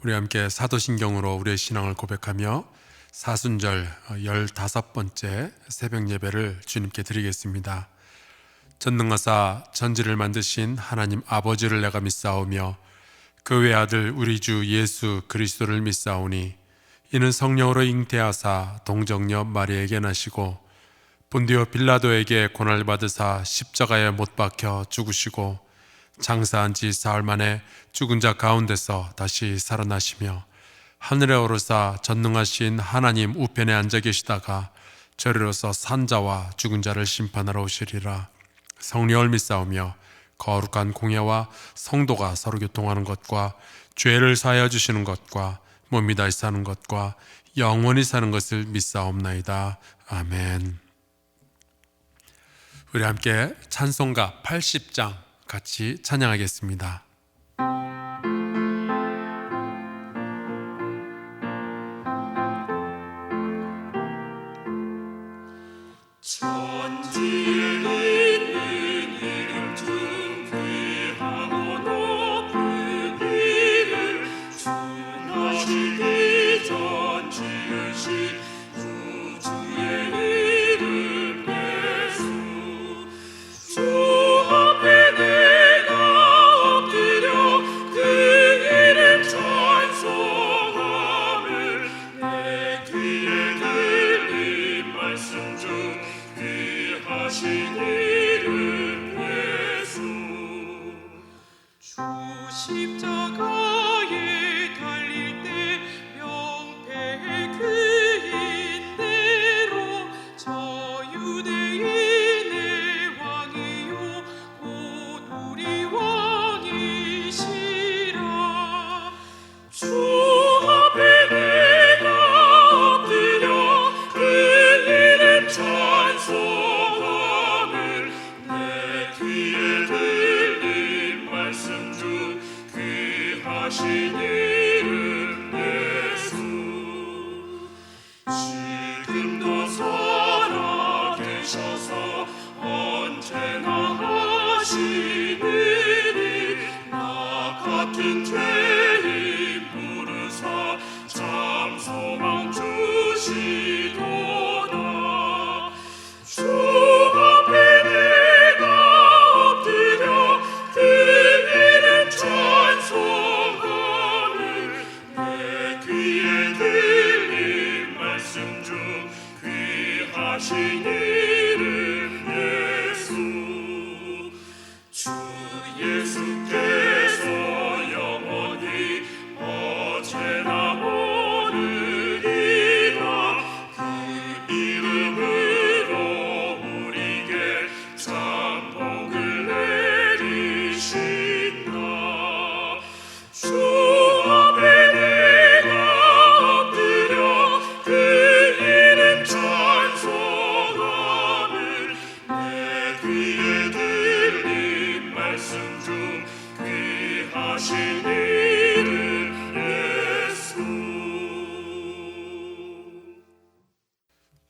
우리 함께 사도신경으로 우리의 신앙을 고백하며 사순절 15번째 새벽 예배를 주님께 드리겠습니다. 전능하사 전지를 만드신 하나님 아버지를 내가 믿사오며 그 외아들 우리 주 예수 그리스도를 믿사오니 이는 성령으로 잉태하사 동정녀 마리아에게 나시고 본디오 빌라도에게 고난을 받으사 십자가에 못 박혀 죽으시고 장사한 지 사흘 만에 죽은 자 가운데서 다시 살아나시며 하늘에 오르사 전능하신 하나님 우편에 앉아 계시다가 저리로서 산자와 죽은 자를 심판하러 오시리라. 성령을 믿사오며 거룩한 공예와 성도가 서로 교통하는 것과 죄를 사하여 주시는 것과 몸이 다시 사는 것과 영원히 사는 것을 믿사옵나이다. 아멘. 우리 함께 찬송가 80장 같이 찬양하겠습니다.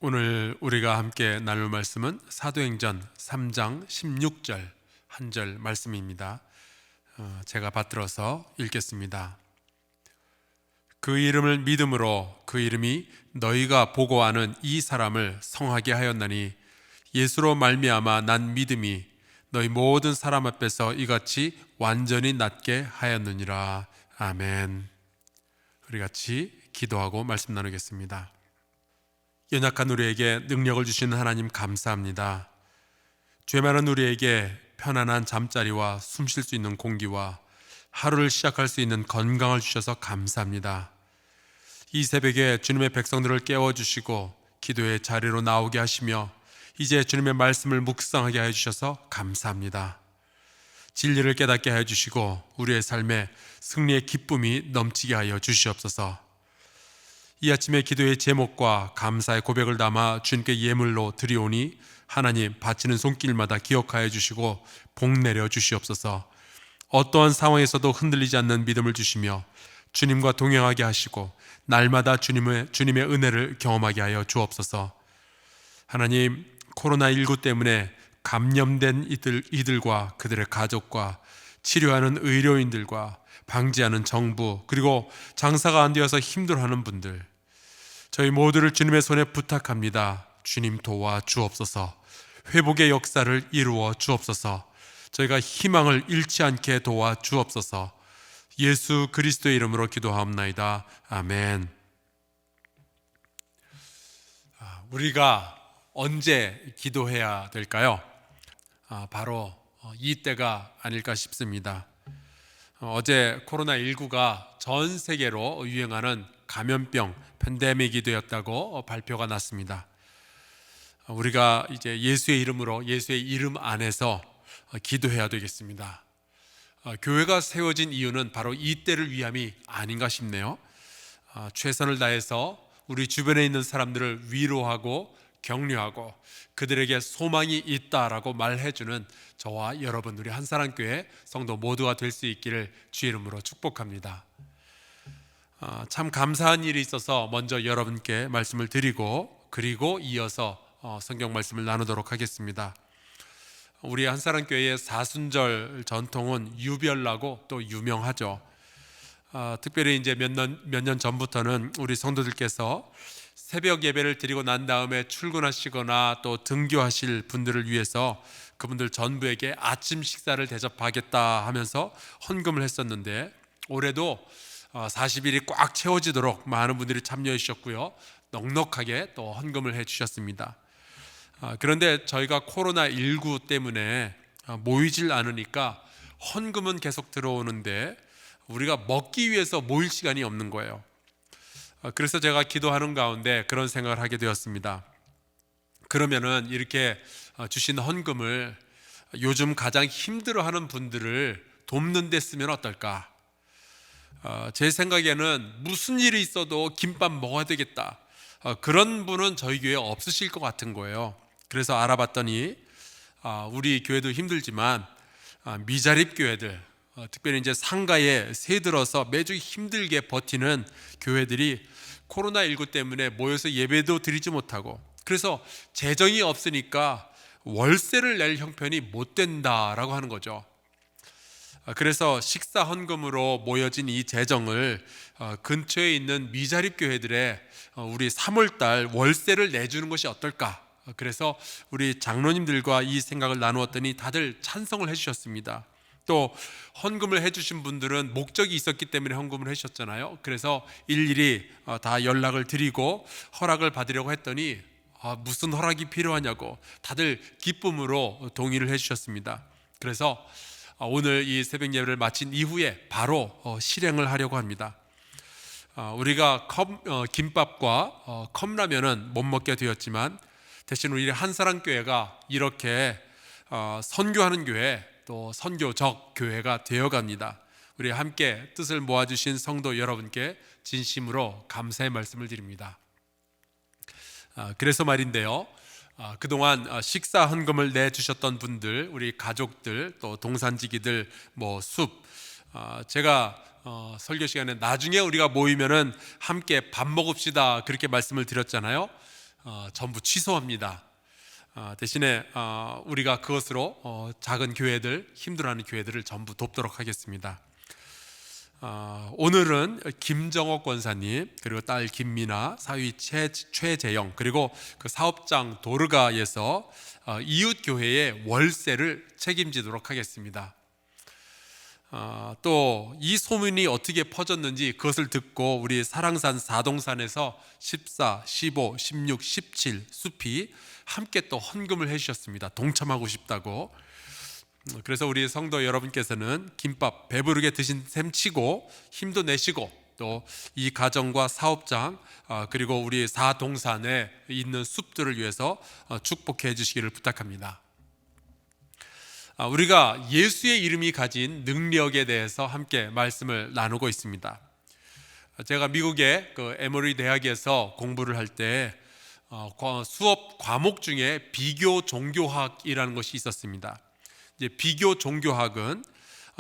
오늘 우리가 함께 나눌 말씀은 사도행전 3장 16절 한 절 말씀입니다. 제가 받들어서 읽겠습니다. 그 이름을 믿음으로 그 이름이 너희가 보고하는 이 사람을 성하게 하였나니 예수로 말미암아 난 믿음이 너희 모든 사람 앞에서 이같이 완전히 낫게 하였느니라. 아멘. 우리 같이 기도하고 말씀 나누겠습니다. 연약한 우리에게 능력을 주시는 하나님 감사합니다. 죄 많은 우리에게 편안한 잠자리와 숨 쉴 수 있는 공기와 하루를 시작할 수 있는 건강을 주셔서 감사합니다. 이 새벽에 주님의 백성들을 깨워주시고 기도의 자리로 나오게 하시며 이제 주님의 말씀을 묵상하게 해주셔서 감사합니다. 진리를 깨닫게 해주시고 우리의 삶에 승리의 기쁨이 넘치게 하여 주시옵소서. 이 아침의 기도의 제목과 감사의 고백을 담아 주님께 예물로 드리오니 하나님 바치는 손길마다 기억하여 주시고 복 내려 주시옵소서. 어떠한 상황에서도 흔들리지 않는 믿음을 주시며 주님과 동행하게 하시고 날마다 주님의 은혜를 경험하게 하여 주옵소서. 하나님, 코로나19 때문에 감염된 이들과 그들의 가족과 치료하는 의료인들과 방지하는 정부, 그리고 장사가 안 되어서 힘들어하는 분들, 저희 모두를 주님의 손에 부탁합니다. 주님 도와 주옵소서. 회복의 역사를 이루어 주옵소서. 저희가 희망을 잃지 않게 도와 주옵소서. 예수 그리스도의 이름으로 기도하옵나이다. 아멘. 우리가 언제 기도해야 될까요? 바로 이때가 아닐까 싶습니다. 어제 코로나19가 전 세계로 유행하는 감염병 팬데믹이 되었다고 발표가 났습니다. 우리가 이제 예수의 이름으로, 예수의 이름 안에서 기도해야 되겠습니다. 교회가 세워진 이유는 바로 이때를 위함이 아닌가 싶네요. 최선을 다해서 우리 주변에 있는 사람들을 위로하고 격려하고 그들에게 소망이 있다라고 말해주는 저와 여러분, 우리 한사랑교회 성도 모두가 될 수 있기를 주의 이름으로 축복합니다. 참 감사한 일이 있어서 먼저 여러분께 말씀을 드리고, 그리고 이어서 성경 말씀을 나누도록 하겠습니다. 우리 한사랑교회의 사순절 전통은 유별나고 또 유명하죠. 특별히 이제 몇 년 전부터는 우리 성도들께서 새벽 예배를 드리고 난 다음에 출근하시거나 또 등교하실 분들을 위해서 그분들 전부에게 아침 식사를 대접하겠다 하면서 헌금을 했었는데, 올해도 40일이 꽉 채워지도록 많은 분들이 참여해 주셨고요, 넉넉하게 또 헌금을 해 주셨습니다. 그런데 저희가 코로나19 때문에 모이질 않으니까 헌금은 계속 들어오는데 우리가 먹기 위해서 모일 시간이 없는 거예요. 그래서 제가 기도하는 가운데 그런 생각을 하게 되었습니다. 그러면은 이렇게 주신 헌금을 요즘 가장 힘들어하는 분들을 돕는 데 쓰면 어떨까? 제 생각에는 무슨 일이 있어도 김밥 먹어야 되겠다, 그런 분은 저희 교회에 없으실 것 같은 거예요. 그래서 알아봤더니 우리 교회도 힘들지만 미자립 교회들, 특별히 이제 상가에 새들어서 매주 힘들게 버티는 교회들이 코로나19 때문에 모여서 예배도 드리지 못하고, 그래서 재정이 없으니까 월세를 낼 형편이 못 된다라고 하는 거죠. 그래서 식사 헌금으로 모여진 이 재정을 근처에 있는 미자립 교회들에 우리 3월달 월세를 내주는 것이 어떨까? 그래서 우리 장로님들과 이 생각을 나누었더니 다들 찬성을 해주셨습니다. 또 헌금을 해주신 분들은 목적이 있었기 때문에 헌금을 해주셨잖아요. 그래서 일일이 다 연락을 드리고 허락을 받으려고 했더니 무슨 허락이 필요하냐고 다들 기쁨으로 동의를 해주셨습니다. 그래서 오늘 이 새벽 예배를 마친 이후에 바로 실행을 하려고 합니다. 우리가 김밥과 컵라면은 못 먹게 되었지만 대신 우리 한사랑교회가 이렇게 선교하는 교회, 또 선교적 교회가 되어갑니다. 우리 함께 뜻을 모아주신 성도 여러분께 진심으로 감사의 말씀을 드립니다. 그래서 말인데요, 그동안 식사 헌금을 내주셨던 분들, 우리 가족들, 또 동산지기들, 숲, 제가 설교 시간에 나중에 우리가 모이면은 함께 밥 먹읍시다 그렇게 말씀을 드렸잖아요. 전부 취소합니다. 대신에 우리가 그것으로 작은 교회들, 힘들어하는 교회들을 전부 돕도록 하겠습니다. 오늘은 김정옥 권사님, 그리고 딸 김미나, 사위 최재영, 그리고 그 사업장 도르가에서 이웃교회의 월세를 책임지도록 하겠습니다. 또 이 소문이 어떻게 퍼졌는지 그것을 듣고 우리 사랑산 사동산에서 14, 15, 16, 17 숲이 함께 또 헌금을 해주셨습니다. 동참하고 싶다고. 그래서 우리 성도 여러분께서는 김밥 배부르게 드신 셈 치고 힘도 내시고 또 이 가정과 사업장, 그리고 우리 사동산에 있는 숲들을 위해서 축복해 주시기를 부탁합니다. 우리가 예수의 이름이 가진 능력에 대해서 함께 말씀을 나누고 있습니다. 제가 미국의 그 에머리 대학에서 공부를 할 때 수업 과목 중에 비교 종교학이라는 것이 있었습니다. 이제 비교 종교학은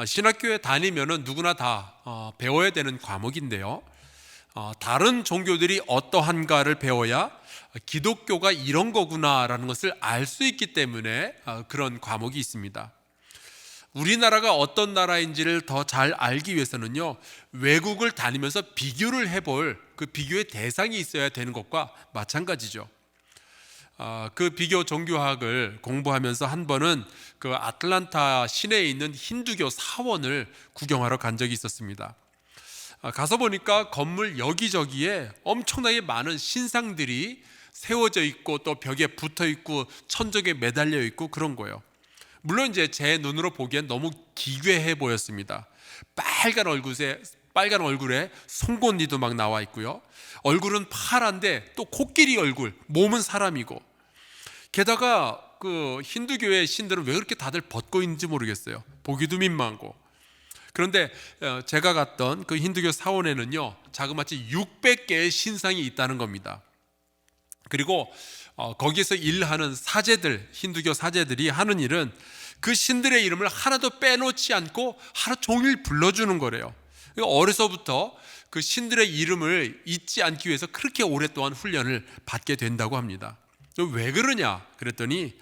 신학교에 다니면은 누구나 다 배워야 되는 과목인데요, 다른 종교들이 어떠한가를 배워야 기독교가 이런 거구나라는 것을 알 수 있기 때문에 그런 과목이 있습니다. 우리나라가 어떤 나라인지를 더 잘 알기 위해서는요, 외국을 다니면서 비교를 해볼 그 비교의 대상이 있어야 되는 것과 마찬가지죠. 그 비교 종교학을 공부하면서 한 번은 그 아틀란타 시내에 있는 힌두교 사원을 구경하러 간 적이 있었습니다. 가서 보니까 건물 여기저기에 엄청나게 많은 신상들이 세워져 있고 또 벽에 붙어 있고 천정에 매달려 있고 그런 거예요. 물론 이제 제 눈으로 보기엔 너무 기괴해 보였습니다. 빨간 얼굴에 송곳니도 막 나와 있고요. 얼굴은 파란데 또 코끼리 얼굴, 몸은 사람이고. 게다가 그 힌두교의 신들은 왜 그렇게 다들 벗고 있는지 모르겠어요. 보기도 민망하고. 그런데 제가 갔던 그 힌두교 사원에는요, 자그마치 600개의 신상이 있다는 겁니다. 그리고 거기서 일하는 사제들, 힌두교 사제들이 하는 일은 그 신들의 이름을 하나도 빼놓지 않고 하루 종일 불러주는 거래요. 어려서부터 그 신들의 이름을 잊지 않기 위해서 그렇게 오랫동안 훈련을 받게 된다고 합니다. 왜 그러냐 그랬더니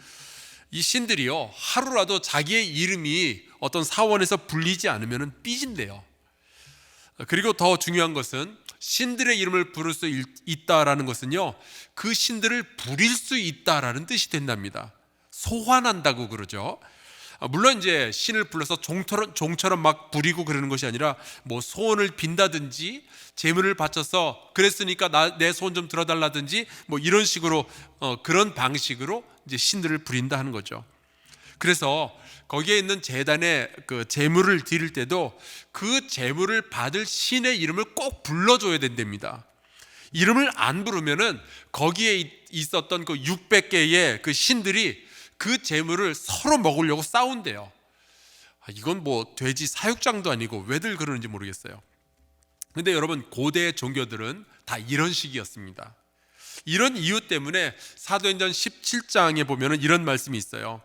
이 신들이요, 하루라도 자기의 이름이 어떤 사원에서 불리지 않으면 삐진대요. 그리고 더 중요한 것은 신들의 이름을 부를 수 있다라는 것은요, 그 신들을 부릴 수 있다라는 뜻이 된답니다. 소환한다고 그러죠. 물론 이제 신을 불러서 종처럼 막 부리고 그러는 것이 아니라 뭐 소원을 빈다든지 재물을 바쳐서 그랬으니까 내 소원 좀 들어달라든지 뭐 이런 식으로 그런 방식으로 이제 신들을 부린다 하는 거죠. 그래서 거기에 있는 제단에 그 제물을 드릴 때도 그 제물을 받을 신의 이름을 꼭 불러줘야 된답니다. 이름을 안 부르면은 거기에 있었던 그 600개의 그 신들이 그 제물을 서로 먹으려고 싸운대요. 이건 뭐 돼지 사육장도 아니고 왜들 그러는지 모르겠어요. 근데 여러분, 고대 종교들은 다 이런 식이었습니다. 이런 이유 때문에 사도행전 17장에 보면은 이런 말씀이 있어요.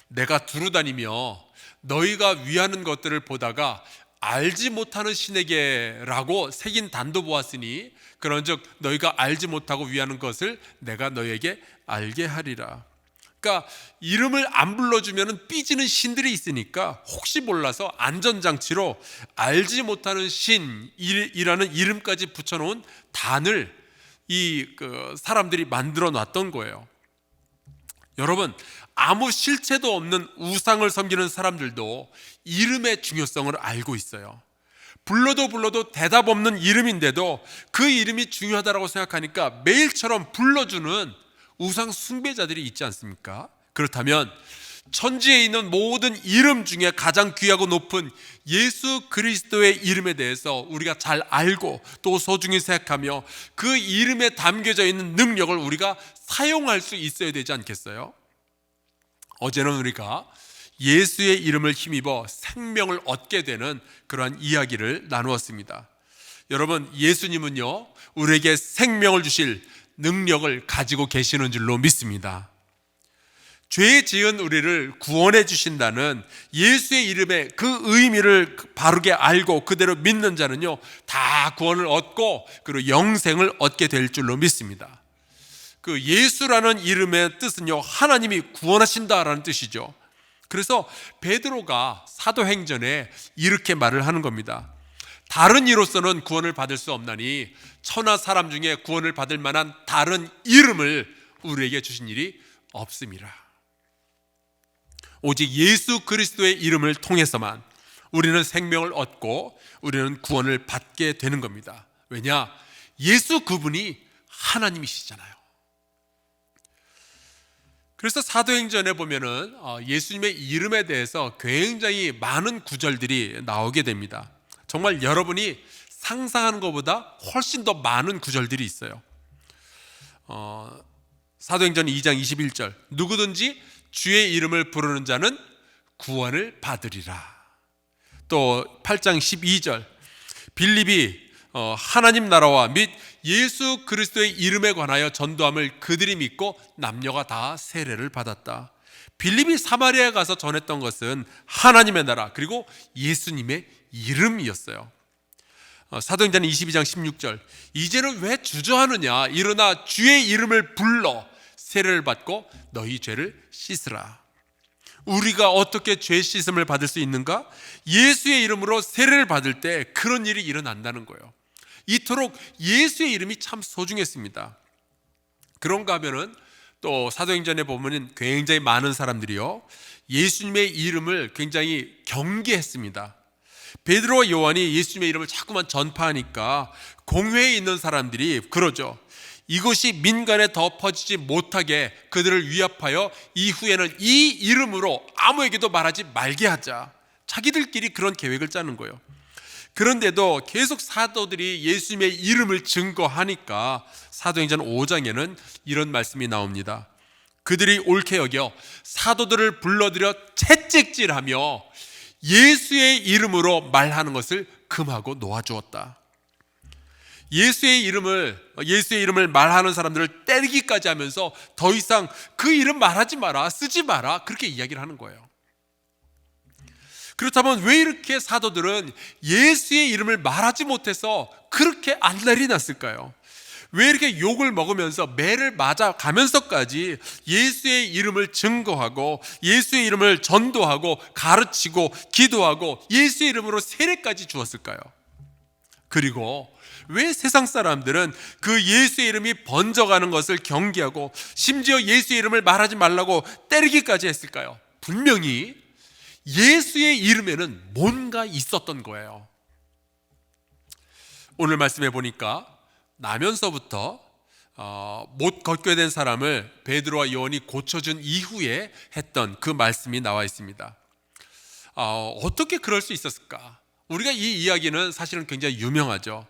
내가 두루다니며 너희가 위하는 것들을 보다가 알지 못하는 신에게라고 새긴 단도 보았으니 그런즉 너희가 알지 못하고 위하는 것을 내가 너희에게 알게 하리라. 그러니까 이름을 안 불러주면 삐지는 신들이 있으니까 혹시 몰라서 안전장치로 알지 못하는 신이라는 이름까지 붙여놓은 단을 그 사람들이 만들어 놨던 거예요. 여러분, 아무 실체도 없는 우상을 섬기는 사람들도 이름의 중요성을 알고 있어요. 불러도 대답 없는 이름인데도 그 이름이 중요하다고 생각하니까 매일처럼 불러주는 우상 숭배자들이 있지 않습니까? 그렇다면 천지에 있는 모든 이름 중에 가장 귀하고 높은 예수 그리스도의 이름에 대해서 우리가 잘 알고 또 소중히 생각하며 그 이름에 담겨져 있는 능력을 우리가 사용할 수 있어야 되지 않겠어요? 어제는 우리가 예수의 이름을 힘입어 생명을 얻게 되는 그러한 이야기를 나누었습니다. 여러분, 예수님은요, 우리에게 생명을 주실 능력을 가지고 계시는 줄로 믿습니다. 죄 지은 우리를 구원해 주신다는 예수의 이름의 그 의미를 바르게 알고 그대로 믿는 자는요, 다 구원을 얻고 그리고 영생을 얻게 될 줄로 믿습니다. 그 예수라는 이름의 뜻은요, 하나님이 구원하신다라는 뜻이죠. 그래서 베드로가 사도행전에 이렇게 말을 하는 겁니다. 다른 이로서는 구원을 받을 수 없나니 천하 사람 중에 구원을 받을 만한 다른 이름을 우리에게 주신 일이 없음이라. 오직 예수 그리스도의 이름을 통해서만 우리는 생명을 얻고 우리는 구원을 받게 되는 겁니다. 왜냐? 예수 그분이 하나님이시잖아요. 그래서 사도행전에 보면은 예수님의 이름에 대해서 굉장히 많은 구절들이 나오게 됩니다. 정말 여러분이 상상하는 것보다 훨씬 더 많은 구절들이 있어요. 사도행전 2장 21절, 누구든지 주의 이름을 부르는 자는 구원을 받으리라. 또 8장 12절, 빌립이 하나님 나라와 및 예수 그리스도의 이름에 관하여 전도함을 그들이 믿고 남녀가 다 세례를 받았다. 빌립이 사마리아에 가서 전했던 것은 하나님의 나라 그리고 예수님의 이름이었어요. 사도행전 22장 16절, 이제는 왜 주저하느냐, 일어나 주의 이름을 불러 세례를 받고 너희 죄를 씻으라. 우리가 어떻게 죄 씻음을 받을 수 있는가? 예수의 이름으로 세례를 받을 때 그런 일이 일어난다는 거예요. 이토록 예수의 이름이 참 소중했습니다. 그런가 하면은 또 사도행전에 보면 굉장히 많은 사람들이요, 예수님의 이름을 굉장히 경계했습니다. 베드로와 요한이 예수님의 이름을 자꾸만 전파하니까 공회에 있는 사람들이 그러죠. 이것이 민간에 더 퍼지지 못하게 그들을 위압하여 이후에는 이 이름으로 아무에게도 말하지 말게 하자. 자기들끼리 그런 계획을 짜는 거예요. 그런데도 계속 사도들이 예수님의 이름을 증거하니까 사도행전 5장에는 이런 말씀이 나옵니다. 그들이 옳게 여겨 사도들을 불러들여 채찍질하며 예수의 이름으로 말하는 것을 금하고 놓아주었다. 예수의 이름을 말하는 사람들을 때리기까지 하면서 더 이상 그 이름 말하지 마라, 쓰지 마라, 그렇게 이야기를 하는 거예요. 그렇다면 왜 이렇게 사도들은 예수의 이름을 말하지 못해서 그렇게 안달이 났을까요? 왜 이렇게 욕을 먹으면서 매를 맞아가면서까지 예수의 이름을 증거하고 예수의 이름을 전도하고 가르치고 기도하고 예수의 이름으로 세례까지 주었을까요? 그리고 왜 세상 사람들은 그 예수의 이름이 번져가는 것을 경계하고 심지어 예수의 이름을 말하지 말라고 때리기까지 했을까요? 분명히 예수의 이름에는 뭔가 있었던 거예요. 오늘 말씀해 보니까 나면서부터 못 걷게 된 사람을 베드로와 요한이 고쳐준 이후에 했던 그 말씀이 나와 있습니다. 어떻게 그럴 수 있었을까? 우리가 이 이야기는 사실은 굉장히 유명하죠.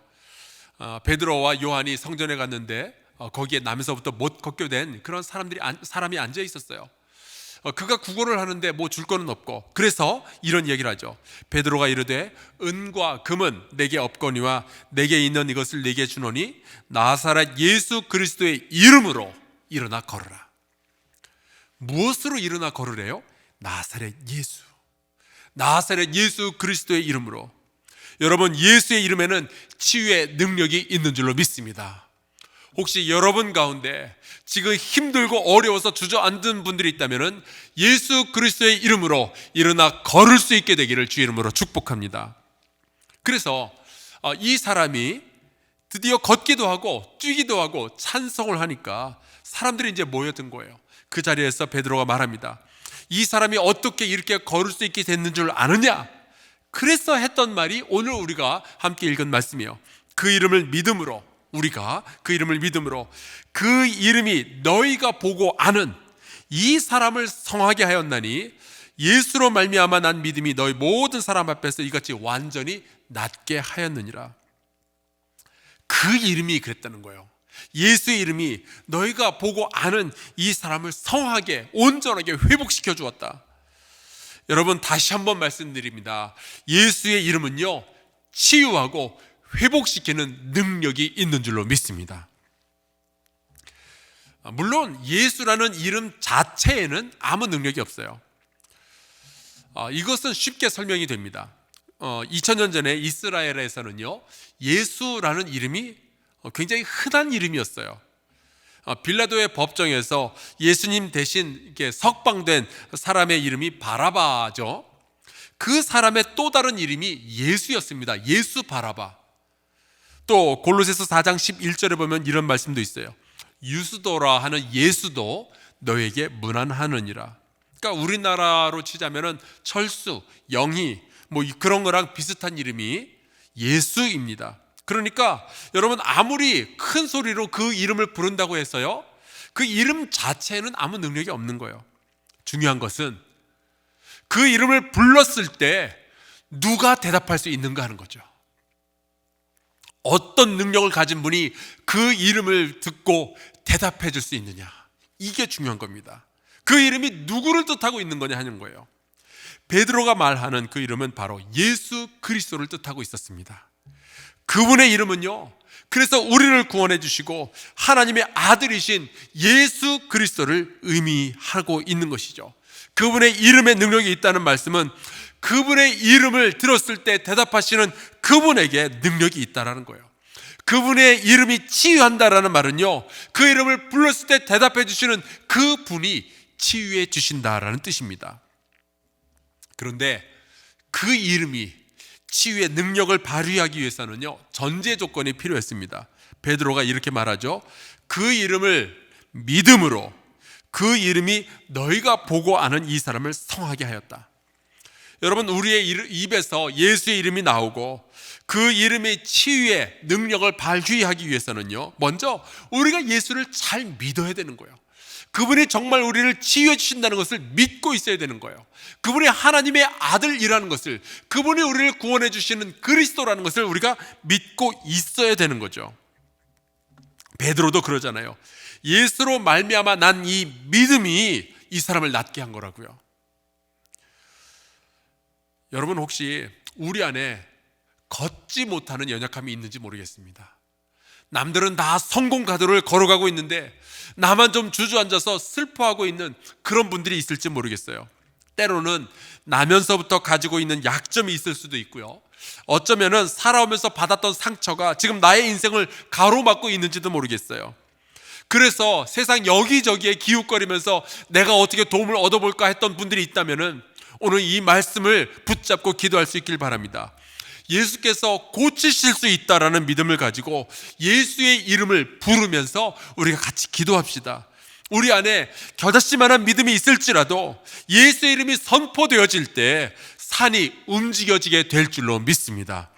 베드로와 요한이 성전에 갔는데 거기에 나면서부터 못 걷게 된 그런 사람이 앉아 있었어요. 그가 구걸을 하는데 뭐 줄 거는 없고, 그래서 이런 얘기를 하죠. 베드로가 이르되 은과 금은 내게 없거니와 내게 있는 이것을 내게 주노니 나사렛 예수 그리스도의 이름으로 일어나 걸으라. 무엇으로 일어나 걸으래요? 나사렛 예수 그리스도의 이름으로. 여러분, 예수의 이름에는 치유의 능력이 있는 줄로 믿습니다. 혹시 여러분 가운데 지금 힘들고 어려워서 주저앉은 분들이 있다면 예수 그리스도의 이름으로 일어나 걸을 수 있게 되기를 주의 이름으로 축복합니다. 그래서 이 사람이 드디어 걷기도 하고 뛰기도 하고 찬송을 하니까 사람들이 이제 모여든 거예요. 그 자리에서 베드로가 말합니다. 이 사람이 어떻게 이렇게 걸을 수 있게 됐는 줄 아느냐? 그래서 했던 말이 오늘 우리가 함께 읽은 말씀이에요. 그 이름을 믿음으로, 우리가 그 이름을 믿음으로 그 이름이 너희가 보고 아는 이 사람을 성하게 하였나니 예수로 말미암아 난 믿음이 너희 모든 사람 앞에서 이같이 완전히 낫게 하였느니라. 그 이름이 그랬다는 거예요. 예수의 이름이 너희가 보고 아는 이 사람을 성하게 온전하게 회복시켜 주었다. 여러분, 다시 한번 말씀드립니다. 예수의 이름은요, 치유하고 회복시키는 능력이 있는 줄로 믿습니다. 물론 예수라는 이름 자체에는 아무 능력이 없어요. 이것은 쉽게 설명이 됩니다. 2000년 전에 이스라엘에서는요, 예수라는 이름이 굉장히 흔한 이름이었어요. 빌라도의 법정에서 예수님 대신 이렇게 석방된 사람의 이름이 바라바죠. 그 사람의 또 다른 이름이 예수였습니다. 예수 바라바. 또 골로새서 4장 11절에 보면 이런 말씀도 있어요. 유스도라 하는 예수도 너에게 무난하느니라. 그러니까 우리나라로 치자면은 철수, 영희 뭐 그런 거랑 비슷한 이름이 예수입니다. 그러니까 여러분, 아무리 큰 소리로 그 이름을 부른다고 해서요, 그 이름 자체에는 아무 능력이 없는 거예요. 중요한 것은 그 이름을 불렀을 때 누가 대답할 수 있는가 하는 거죠. 어떤 능력을 가진 분이 그 이름을 듣고 대답해 줄 수 있느냐, 이게 중요한 겁니다. 그 이름이 누구를 뜻하고 있는 거냐 하는 거예요. 베드로가 말하는 그 이름은 바로 예수 그리스도를 뜻하고 있었습니다. 그분의 이름은요, 그래서 우리를 구원해 주시고 하나님의 아들이신 예수 그리스도를 의미하고 있는 것이죠. 그분의 이름에 능력이 있다는 말씀은 그분의 이름을 들었을 때 대답하시는 그분에게 능력이 있다는 거예요. 그분의 이름이 치유한다라는 말은요, 그 이름을 불렀을 때 대답해 주시는 그분이 치유해 주신다라는 뜻입니다. 그런데 그 이름이 치유의 능력을 발휘하기 위해서는요, 전제 조건이 필요했습니다. 베드로가 이렇게 말하죠. 그 이름을 믿음으로, 그 이름이 너희가 보고 아는 이 사람을 성하게 하였다. 여러분, 우리의 입에서 예수의 이름이 나오고 그 이름의 치유의 능력을 발휘하기 위해서는요, 먼저 우리가 예수를 잘 믿어야 되는 거예요. 그분이 정말 우리를 치유해 주신다는 것을 믿고 있어야 되는 거예요. 그분이 하나님의 아들이라는 것을, 그분이 우리를 구원해 주시는 그리스도라는 것을 우리가 믿고 있어야 되는 거죠. 베드로도 그러잖아요. 예수로 말미암아 난 이 믿음이 이 사람을 낫게 한 거라고요. 여러분, 혹시 우리 안에 걷지 못하는 연약함이 있는지 모르겠습니다. 남들은 다 성공 가도를 걸어가고 있는데 나만 좀 주저앉아서 슬퍼하고 있는 그런 분들이 있을지 모르겠어요. 때로는 나면서부터 가지고 있는 약점이 있을 수도 있고요, 어쩌면은 살아오면서 받았던 상처가 지금 나의 인생을 가로막고 있는지도 모르겠어요. 그래서 세상 여기저기에 기웃거리면서 내가 어떻게 도움을 얻어볼까 했던 분들이 있다면은 오늘 이 말씀을 붙잡고 기도할 수 있길 바랍니다. 예수께서 고치실 수 있다라는 믿음을 가지고 예수의 이름을 부르면서 우리가 같이 기도합시다. 우리 안에 겨자씨만한 믿음이 있을지라도 예수의 이름이 선포되어질 때 산이 움직여지게 될 줄로 믿습니다.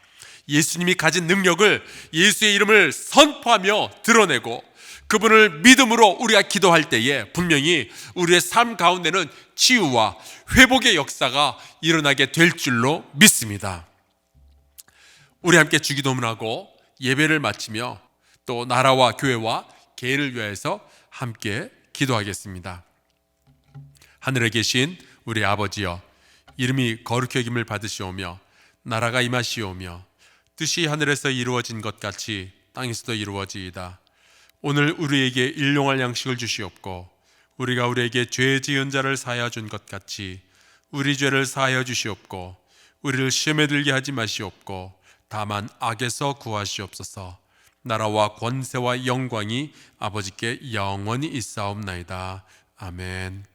예수님이 가진 능력을, 예수의 이름을 선포하며 드러내고 그분을 믿음으로 우리가 기도할 때에 분명히 우리의 삶 가운데는 치유와 회복의 역사가 일어나게 될 줄로 믿습니다. 우리 함께 주기도문하고 예배를 마치며 또 나라와 교회와 개인을 위해서 함께 기도하겠습니다. 하늘에 계신 우리 아버지여, 이름이 거룩히 여김을 받으시오며 나라가 임하시오며 뜻이 하늘에서 이루어진 것 같이 땅에서도 이루어지이다. 오늘 우리에게 일용할 양식을 주시옵고 우리가 우리에게 죄 지은 자를 사하여 준 것 같이 우리 죄를 사하여 주시옵고 우리를 시험에 들게 하지 마시옵고 다만 악에서 구하시옵소서. 나라와 권세와 영광이 아버지께 영원히 있사옵나이다. 아멘.